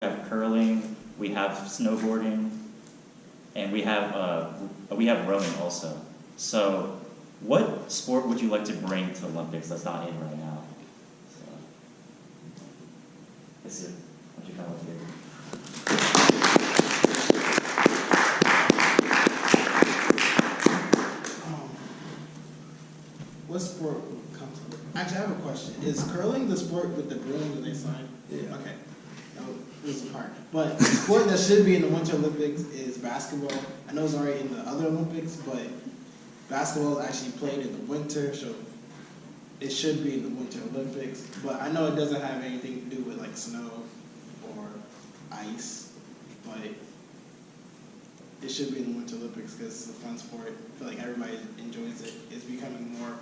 have curling, we have snowboarding, and we have rowing also. So, what sport would you like to bring to the Olympics that's not in right now? So, this is what you kind of here. What sport would come to it? Actually, I have a question. Is curling the sport with the broom that they sign? Yeah. Okay. That was the part. But the sport that should be in the Winter Olympics is basketball. I know it's already in the other Olympics, but basketball is actually played in the winter, so it should be in the Winter Olympics. But I know it doesn't have anything to do with like snow or ice, but it should be in the Winter Olympics because it's a fun sport. I feel like everybody enjoys it. It's becoming more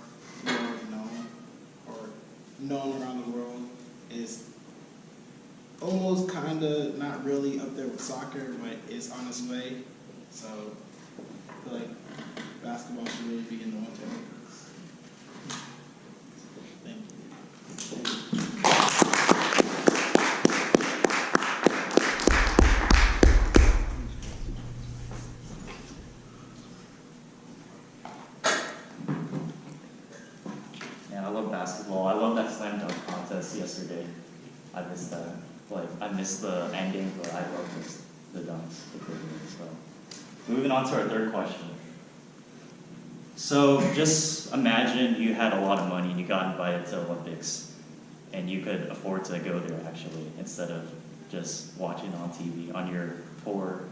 known around the world. It's almost kind of not really up there with soccer, but it's on its way. So I feel like basketball should really be in the Winter Olympics. Thank you. Yeah, I love basketball. I love that slam dunk contest yesterday. I missed that. I missed the ending, but I love the dunks. So, moving on to our third question. So, just imagine you had a lot of money and you got invited to the Olympics, and you could afford to go there actually, instead of just watching on TV on your poor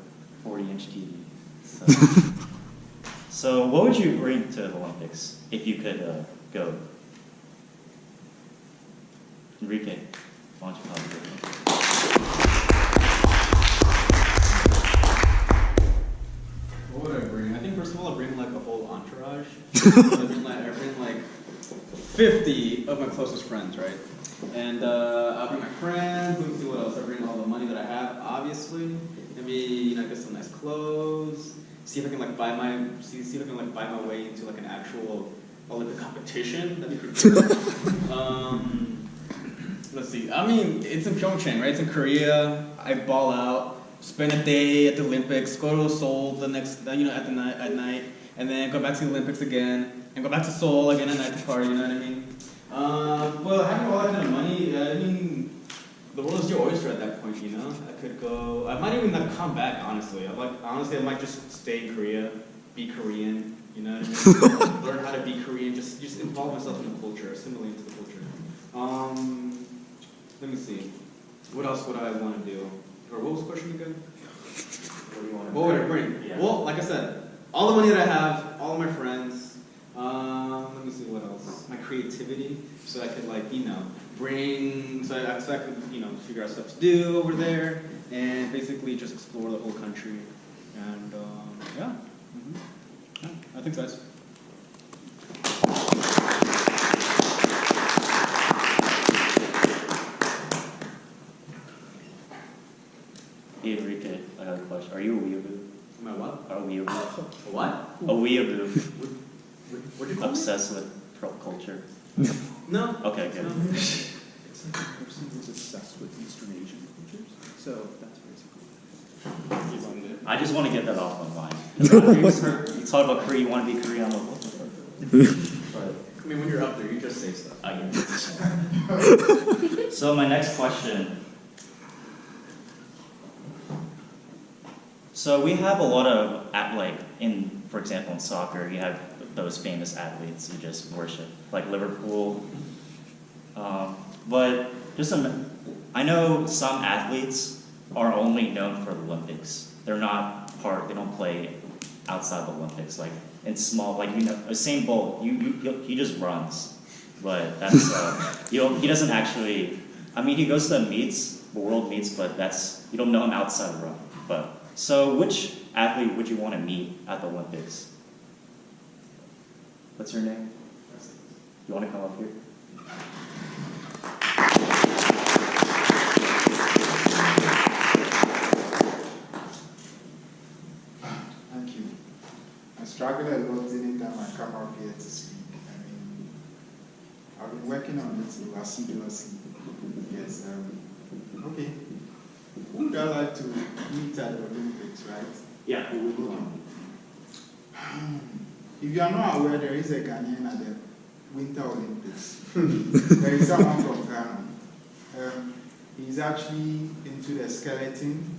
40-inch TV. So, what would you bring to the Olympics if you could go? Enrique, why don't you help me? What would I bring? I think first of all, I'd bring like a whole entourage. I bring like 50 of my closest friends, right? And I'll bring my friends. Let me see what else. I bring all the money that I have, obviously. Maybe get some nice clothes. See if I can buy my way into like an actual Olympic competition. That'd be pretty cool. Let's see. I mean, it's in Pyeongchang, right? It's in Korea. I ball out, spend a day at the Olympics, go to Seoul the next, at night, and then go back to the Olympics again, and go back to Seoul again at night to party. You know what I mean? Well, having all that kind of money, I mean, the world is your oyster at that point. I could go. I might even not come back. Honestly, I might just stay in Korea, be Korean. You know what I mean? Learn how to be Korean. Just involve myself in the culture, assimilate into the culture. Let me see. What else would I want to do? Or what was the question again? What would I bring? Yeah. Well, like I said, all the money that I have, all of my friends. Let me see what else. My creativity, so I could bring, so I could figure out stuff to do over there, and basically just explore the whole country. And yeah, I think that's. Hey Enrique, I got a question. Are you a weeaboo? Am I what? A weeaboo. A what? A weeaboo. What'd you call Obsessed with culture. No. Okay, good. No. It's like a person who's obsessed with Eastern Asian cultures. So that's basically. I just want to get that off my mind. You talk about Korea, you want to be Korean. But I mean, when you're up there, you just say stuff. yeah. So my next question. So we have a lot of, for example, in soccer, you have those famous athletes you just worship, like Liverpool. But I know some athletes are only known for the Olympics. They don't play outside the Olympics. Like in small, Usain Bolt, he just runs. But that's, he doesn't actually, he goes to meets, world meets, but you don't know him outside the run. So which athlete would you want to meet at the Olympics? What's your name? You want to come up here? Thank you. I struggle a lot anytime I come up here to speak. I've been working on it assiduously. Yes. Okay. Who would I like to meet at the Olympics, right? Yeah, who would you want? If you are not aware, there is a Ghanaian at the Winter Olympics. There is someone from Ghana. He's actually into the skeleton.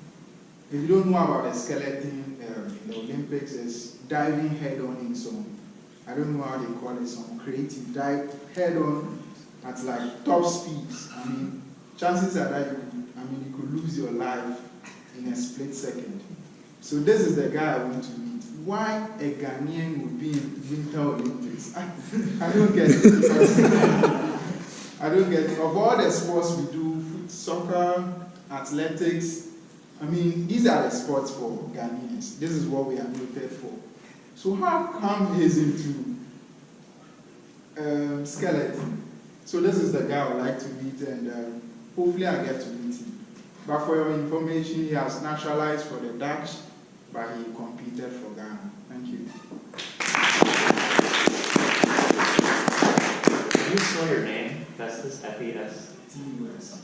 If you don't know about the skeleton in the Olympics, it's diving head on in some, I don't know how they call it, some creative dive head on at like top speeds. I mean, chances are that you could lose your life in a split second. So this is the guy I want to meet. Why a Ghanaian would be in Winter Olympics? I don't get it. I don't get it. Of all the sports we do, soccer, athletics, I mean, these are the sports for Ghanaians. This is what we are noted for. So how come he's into skeleton? So this is the guy I would like to meet, and hopefully I get to meet him. But for your information, he has naturalized for the Dutch, but he competed for Ghana. Thank you. Can you spell your name? Festus, F-E-S-T-U-S.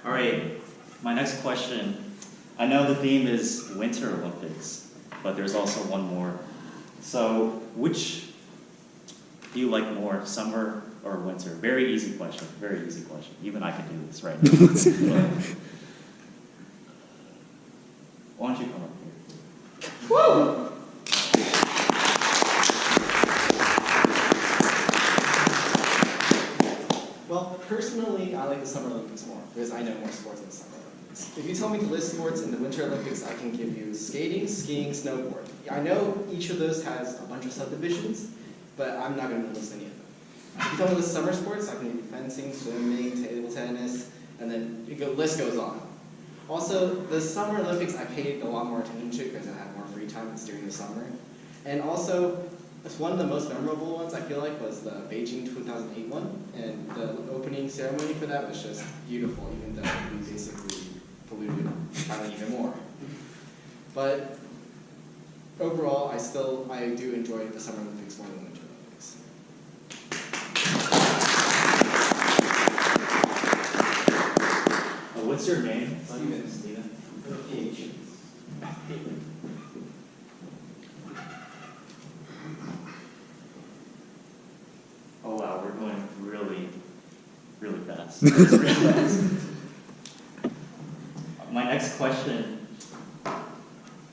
All right, my next question. I know the theme is Winter Olympics, but there's also one more. So, which do you like more, summer or winter? Very easy question, very easy question. Even I can do this right now. Why don't you come up here? Woo! Well, personally, I like the Summer Olympics more because I know more sports than the Summer Olympics. If you tell me to list sports in the Winter Olympics, I can give you skating, skiing, snowboard. I know each of those has a bunch of subdivisions, but I'm not going to list any of them. If you tell me to list summer sports, I can give you fencing, swimming, table tennis, and then the list goes on. Also, the Summer Olympics I paid a lot more attention to because I had more free time during the summer. And also, one of the most memorable ones I feel like was the Beijing 2008 one, and the opening ceremony for that was just beautiful, even though we basically polluted probably even more. But overall, I do enjoy the Summer Olympics more than the Winter Olympics. What's your name? Steven. Steven. PH. Oh wow, we're going really, really fast. Really fast. My next question,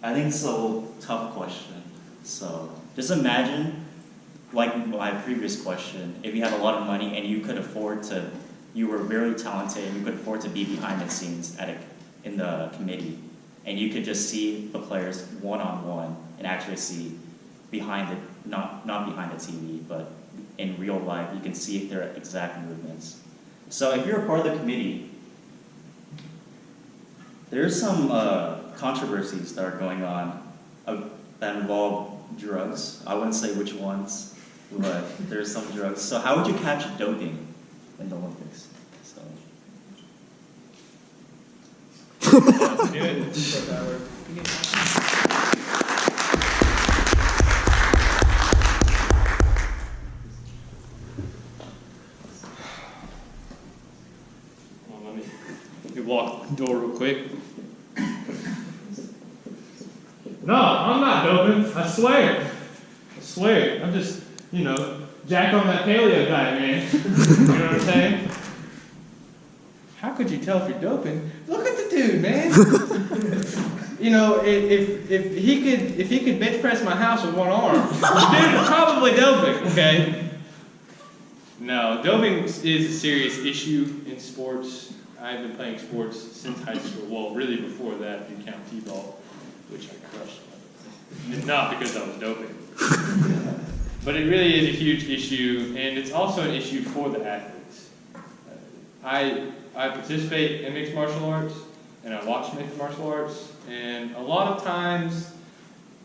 I think it's a tough question. So just imagine, like my previous question, if you had a lot of money and you could afford to, you were very talented and you could afford to be behind the scenes in the committee, and you could just see the players one-on-one and actually see behind it, not behind the TV, but in real life, you can see their exact movements. So if you're a part of the committee, there's some controversies that are going on that involve drugs. I wouldn't say which ones, but there's some drugs. So how would you catch doping in the Olympics? So. Let me walk the door real quick. No, I'm not doping. I swear. I'm just, jack on that paleo diet, man. You know what I'm saying? How could you tell if you're doping? Look at the dude, man. If he could bench press my house with one arm, the dude is probably doping, okay? No, doping is a serious issue in sports. I've been playing sports since high school. Well, really before that, if you count t-ball, which I crushed. And not because I was doping. But it really is a huge issue, and it's also an issue for the athletes. I participate in mixed martial arts, and I watch mixed martial arts, and a lot of times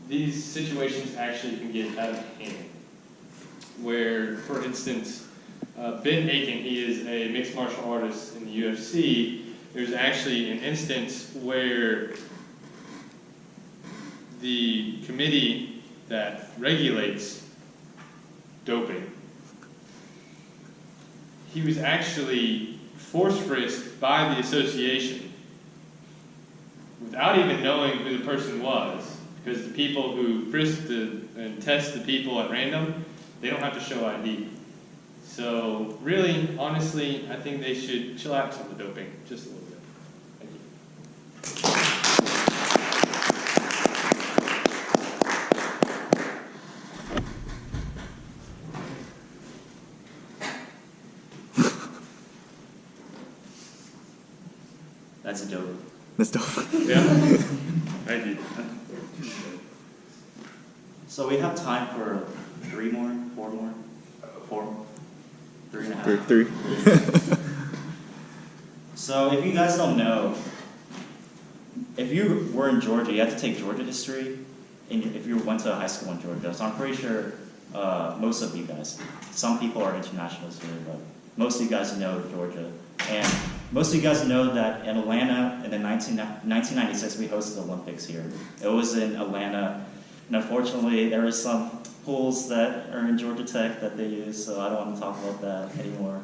these situations actually can get out of hand. Where, for instance, Ben Aiken, he is a mixed martial artist in the UFC. There's actually an instance where the committee that regulates doping he was actually force frisked by the association without even knowing who the person was, because the people who frisk and test the people at random, they don't have to show ID. So really, honestly, I think they should chillax on the doping just a little bit. Thank you. That's dope. That's dope. Yeah. Thank you. So we have time for 3 more, 4 more, 4, 3.5. Three. So if you guys don't know, if you were in Georgia, you had to take Georgia history, and if you went to high school in Georgia. So I'm pretty sure most of you guys, some people are internationals here, but most of you guys know Georgia. And most of you guys know that in Atlanta, in the 1996, we hosted the Olympics here. It was in Atlanta, and unfortunately, there were some pools that are in Georgia Tech that they use, so I don't want to talk about that anymore.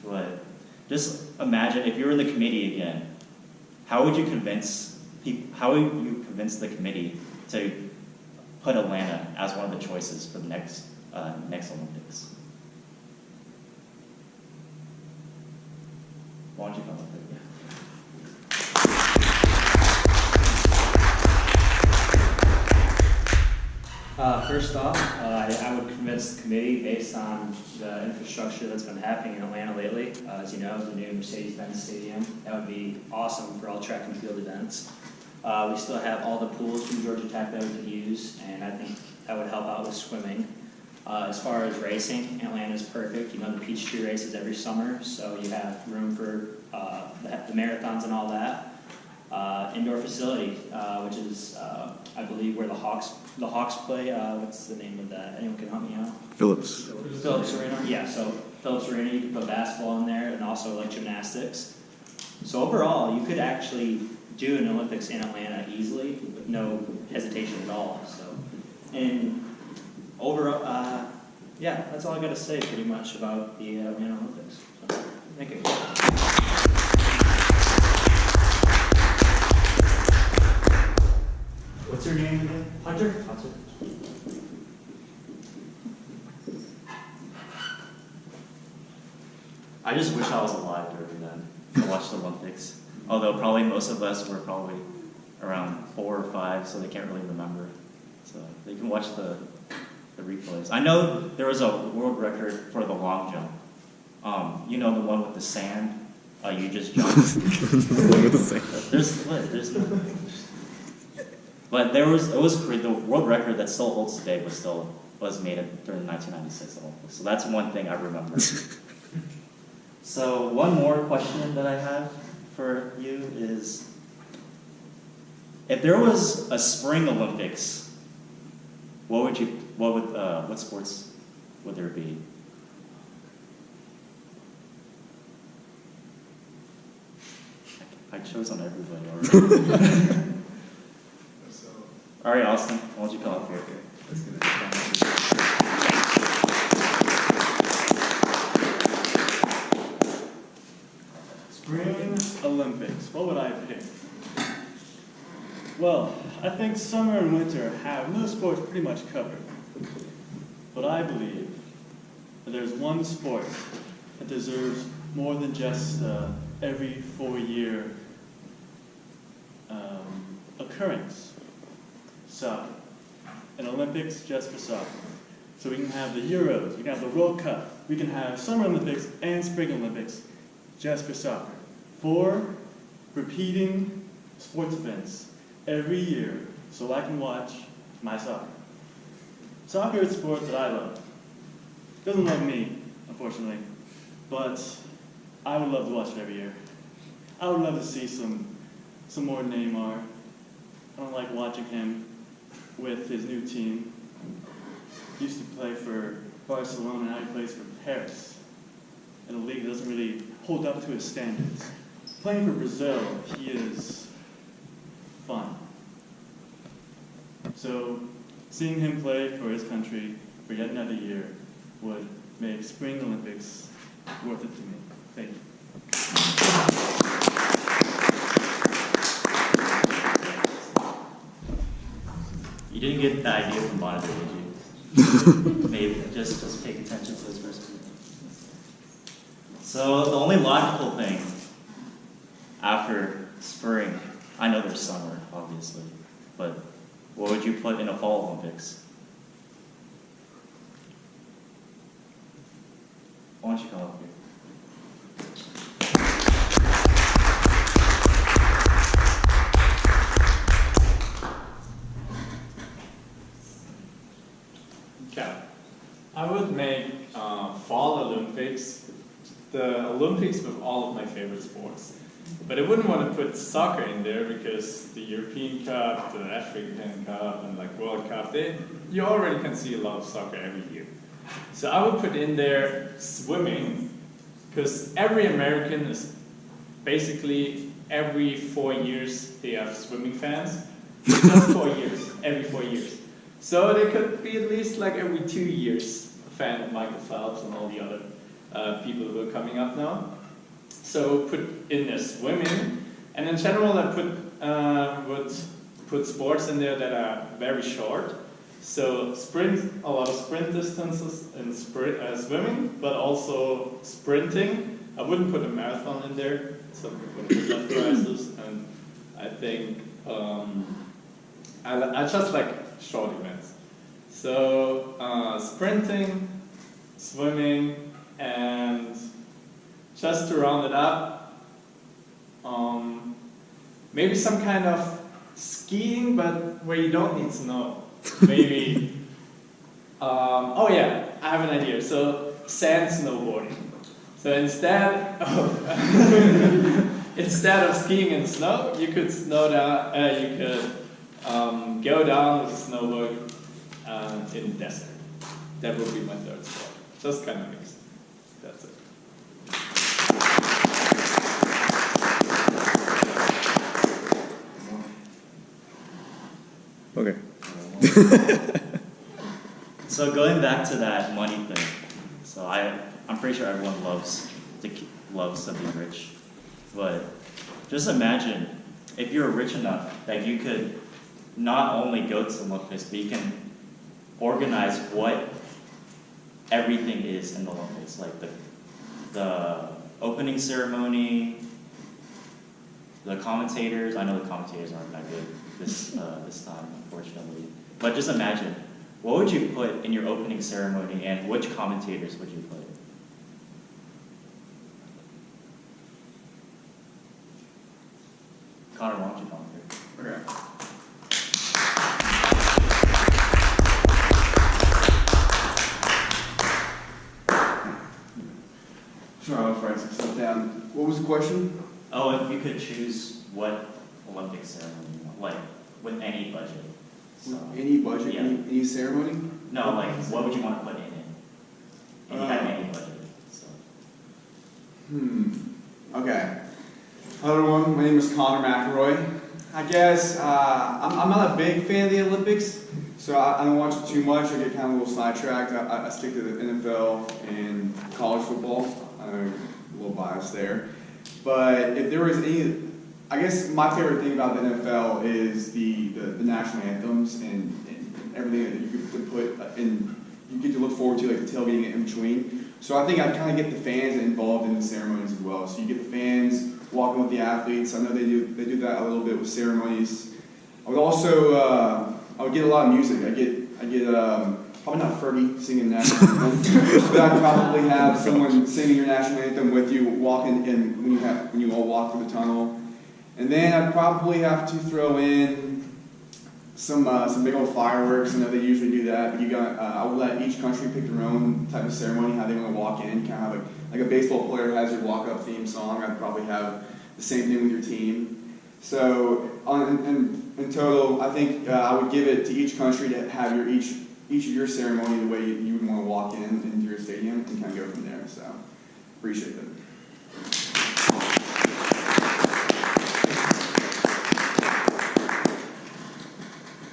But just imagine if you were in the committee again, how would you convince people? How would you convince the committee to put Atlanta as one of the choices for the next Olympics? Why don't you come up with it? First off, I would convince the committee based on the infrastructure that's been happening in Atlanta lately. As you know, the new Mercedes-Benz Stadium, that would be awesome for all track and field events. We still have all the pools from Georgia Tech that we could use, and I think that would help out with swimming. As far as racing, Atlanta's perfect. You know, the Peachtree races every summer, so you have room for the marathons and all that. Indoor facility, which is, I believe, where the Hawks play. What's the name of that? Anyone can help me out? Phillips. Phillips Arena. Yeah, so Phillips Arena, you could put basketball in there, and also like gymnastics. So overall, you could actually do an Olympics in Atlanta easily with no hesitation at all. So, and overall, yeah, that's all I got to say pretty much about the Atlanta Olympics. So, thank you. What's your name again? Hunter? I just wish I was alive during then to watch the Olympics. Although probably most of us were probably around 4 or 5, so they can't really remember. So they can watch the replays. I know there was a world record for the long jump. You know, the one with the sand. You just jump. The one with the sand. There's no. But it was the world record that still holds today was made during the 1996 Olympics. So that's one thing I remember. So one more question that I have for you is, if there was a spring Olympics, what sports would there be? I chose on everybody already. All right, Austin, why don't you come up here? Spring Olympics, what would I pick? Well, I think summer and winter have most sports pretty much covered. But I believe that there's one sport that deserves more than just every 4-year occurrence. Soccer. An Olympics just for soccer. So we can have the Euros, we can have the World Cup, we can have Summer Olympics and Spring Olympics just for soccer. 4 repeating sports events every year so I can watch my soccer. Soccer is a sport that I love. It doesn't love me, unfortunately, but I would love to watch it every year. I would love to see some more Neymar. I don't like watching him with his new team. He used to play for Barcelona, now he plays for Paris in a league that doesn't really hold up to his standards. Playing for Brazil, he is fun. So seeing him play for his country for yet another year would make Spring Olympics worth it to me. Thank you. You didn't get the idea from Monitor, did you? Maybe just pay attention to this person. So the only logical thing after spring, I know there's summer, obviously, but what would you put in a fall Olympics? Why don't you come up here? Okay. I would make fall Olympics the Olympics with all of my favorite sports. But I wouldn't want to put soccer in there because the European Cup, the African Cup, and like World Cup, you already can see a lot of soccer every year. So I would put in there swimming, because every American is basically every 4 years they have swimming fans. Just 4 years, every 4 years. So they could be at least like every 2 years a fan of Michael Phelps and all the other people who are coming up now. So put in there swimming, and in general I would put sports in there that are very short. So sprint, a lot of sprint distances in swimming, but also sprinting. I wouldn't put a marathon in there, so I would put left prizes, and I think I just like short events. So sprinting, swimming, and just to round it up, maybe some kind of skiing, but where you don't need snow. Maybe, oh yeah, I have an idea. So sand snowboarding. So instead of skiing in snow, you could go down with a snowboard in the desert. That would be my third sport. Just kind of mixed. That's it. Okay. So going back to that money thing, so I'm pretty sure everyone loves to be rich, but just imagine if you're rich enough that you could not only go to the Olympics, but you can organize what everything is in the Olympics, like the opening ceremony, the commentators. I know the commentators aren't that good this time, unfortunately. But just imagine, what would you put in your opening ceremony, and which commentators would you put? Connor, why don't you come here? Okay. Sure, I'll write some stuff down. What was the question? Oh, if you could choose what Olympic ceremony you want, like with any budget. So, Any budget, yeah. any ceremony? No, like what would you want to put in it? And you have any budget. So. Okay. Hello everyone, my name is Connor McElroy. I guess I'm not a big fan of the Olympics, so I don't watch it too much. I get kind of a little sidetracked. I stick to the NFL and college football. I'm a little biased there. But if there was any, I guess my favorite thing about the NFL is the national anthems and everything that you could put in, you get to look forward to, like the tailgating in between. So I think I kind of get the fans involved in the ceremonies as well. So you get the fans walking with the athletes. I know they do that a little bit with ceremonies. I would also I would get a lot of music. I get probably not Fergie singing the national anthem, but I'd probably have someone singing your national anthem with you walking in when you all walk through the tunnel. And then I'd probably have to throw in some big old fireworks. I know they usually do that, but I would let each country pick their own type of ceremony, how they want to walk in, kind of like a baseball player has your walk-up theme song. I'd probably have the same thing with your team. So in total, I think I would give it to each country to have each of your ceremony the way you would want to walk into your stadium and kind of go from there. So appreciate it.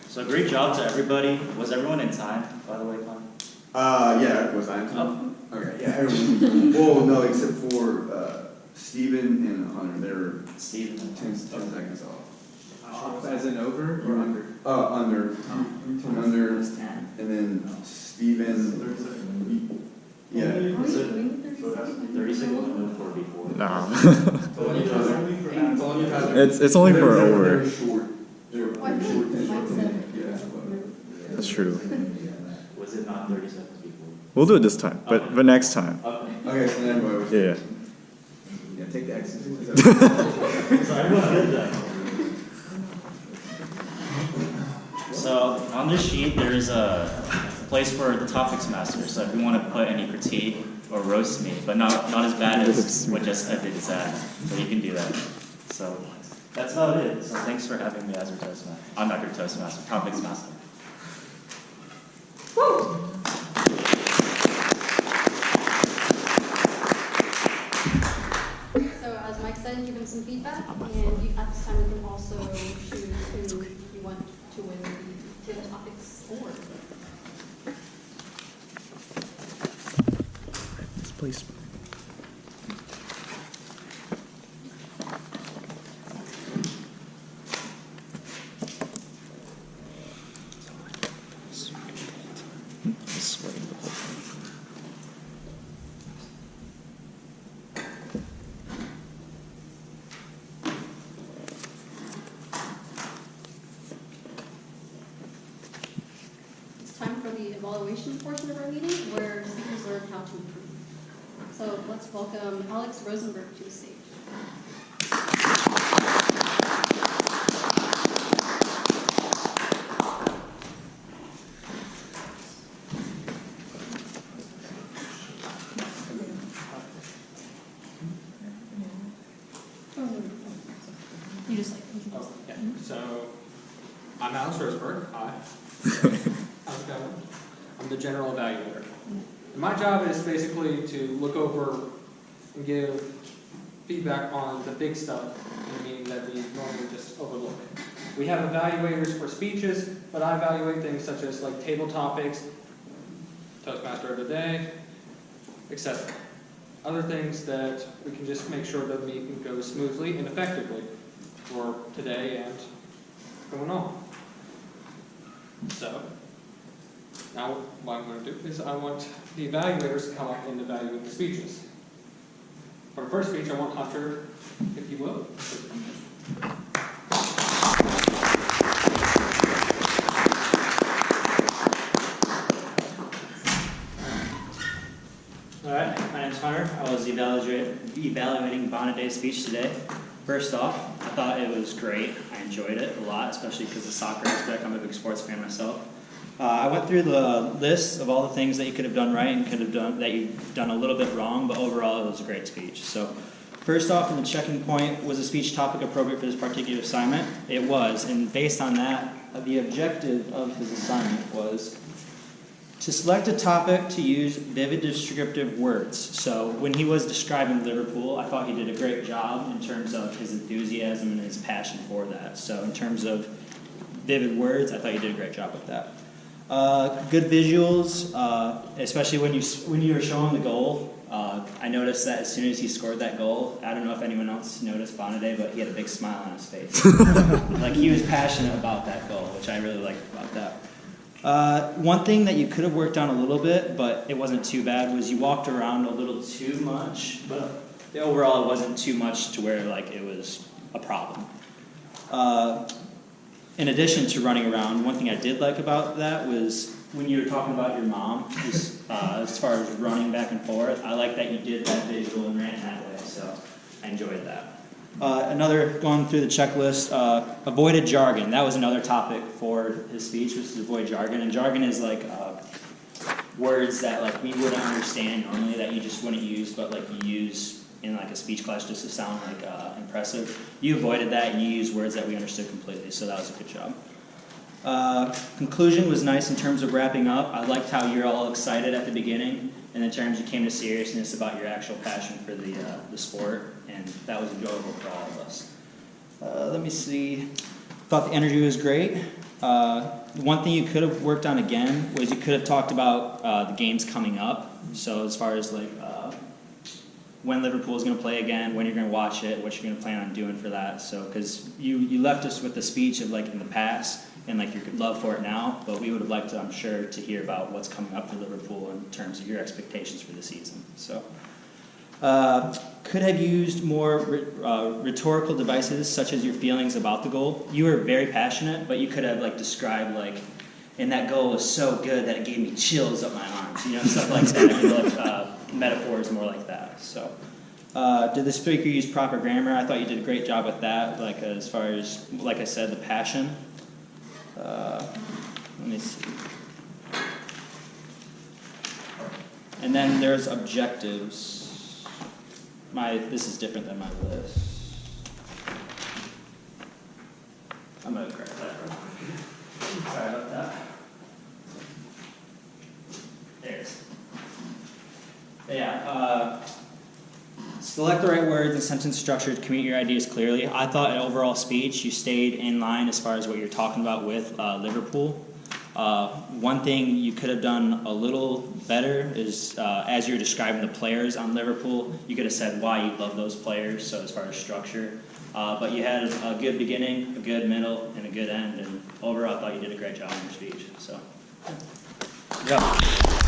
So great job to everybody. Was everyone in time, by the way, Connor? Yeah, was I in time? Oh, Okay, yeah, everyone. Well, no, except for Steven and Hunter. They're Steven. 10 seconds off. Off as in over or under? Under. 10 under. And then Steven. Yeah. Are we doing 30 seconds or before? No. It's it's only for over. They're short. They're short. Yeah. That's true. Was it not 30 seconds before? We'll do it this time, but next time. Okay, so then everybody. Yeah. Yeah, take the X's. So on this sheet, there is a place for the Topicsmaster. So if you want to put any critique or roast me, but not as bad as what just I did is that, so you can do that. So that's about it. So thanks for having me as your Toastmaster. I'm not your Toastmaster, Topicsmaster. So as Mike said, give him some feedback, and you, at this time you can also choose who you want to win the Taylor Topics Award. This place. It's time for the evaluation portion of our meeting, where speakers learn how to improve. So let's welcome Alex Rosenburg to the stage. You just like introduce. Oh, yeah. So, I'm Alex Rosenburg. Hi. How's it going? I'm the general evaluator. And my job is basically to look over and give feedback on the big stuff, meaning that we normally just overlook. We have evaluators for speeches, but I evaluate things such as like table topics, Toastmaster of the day, etc. Other things that we can just make sure the meeting goes smoothly and effectively for today and going on. So, now what I'm going to do is I want the evaluators to come up and evaluate the speeches. For the first speech, I want Hunter, if you will. Alright, my name's Hunter. I was evaluating Bonnet's speech today. First off, I thought it was great. I enjoyed it a lot, especially because of soccer aspect. I'm a big sports fan myself. I went through the list of all the things that you could have done right and could have done that you've done a little bit wrong, but overall it was a great speech. So, first off, in the checking point, was the speech topic appropriate for this particular assignment? It was, and based on that, the objective of his assignment was to select a topic to use vivid descriptive words. So when he was describing Liverpool, I thought he did a great job in terms of his enthusiasm and his passion for that. So in terms of vivid words, I thought you did a great job with that. Good visuals, especially when you were showing the goal. I noticed that as soon as he scored that goal, I don't know if anyone else noticed Bonnette, but he had a big smile on his face. Like he was passionate about that goal, which I really liked about that. One thing that you could have worked on a little bit, but it wasn't too bad, was you walked around a little too much, but overall it wasn't too much to where like it was a problem. In addition to running around, one thing I did like about that was when you were talking about your mom, just, as far as running back and forth, I like that you did that visual and ran that way, so I enjoyed that. Going through the checklist, avoided jargon. That was another topic for his speech, was to avoid jargon. And jargon is like words that like we wouldn't understand normally, that you just wouldn't use, but like you use in like a speech class just to sound like impressive. You avoided that and you used words that we understood completely, so that was a good job. Conclusion was nice in terms of wrapping up. I liked how you're all excited at the beginning, and in terms you came to seriousness about your actual passion for the sport, and that was enjoyable for all of us. Let me see. Thought the energy was great. One thing you could have worked on again was you could have talked about the games coming up. So as far as like when Liverpool is going to play again, when you're going to watch it, what you're going to plan on doing for that. So because you left us with the speech of like in the past and like your love for it now, but we would have liked to, I'm sure, to hear about what's coming up for Liverpool in terms of your expectations for the season. So could have used more rhetorical devices such as your feelings about the goal. You were very passionate, but you could have like described like, and that goal was so good that it gave me chills up my arms, you know, stuff like that. I mean, like, metaphors more like that. So, did the speaker use proper grammar? I thought you did a great job with that. Like as far as, like I said, the passion. Let me see. And then there's objectives. This is different than my list. I'm gonna grab that real quick. Sorry about that. There's. Yeah. Select the right words and sentence structure to communicate your ideas clearly. I thought in overall speech you stayed in line as far as what you're talking about with Liverpool. One thing you could have done a little better is as you're describing the players on Liverpool, you could have said why you love those players, so as far as structure. But you had a good beginning, a good middle, and a good end, and overall I thought you did a great job in your speech. So, yeah.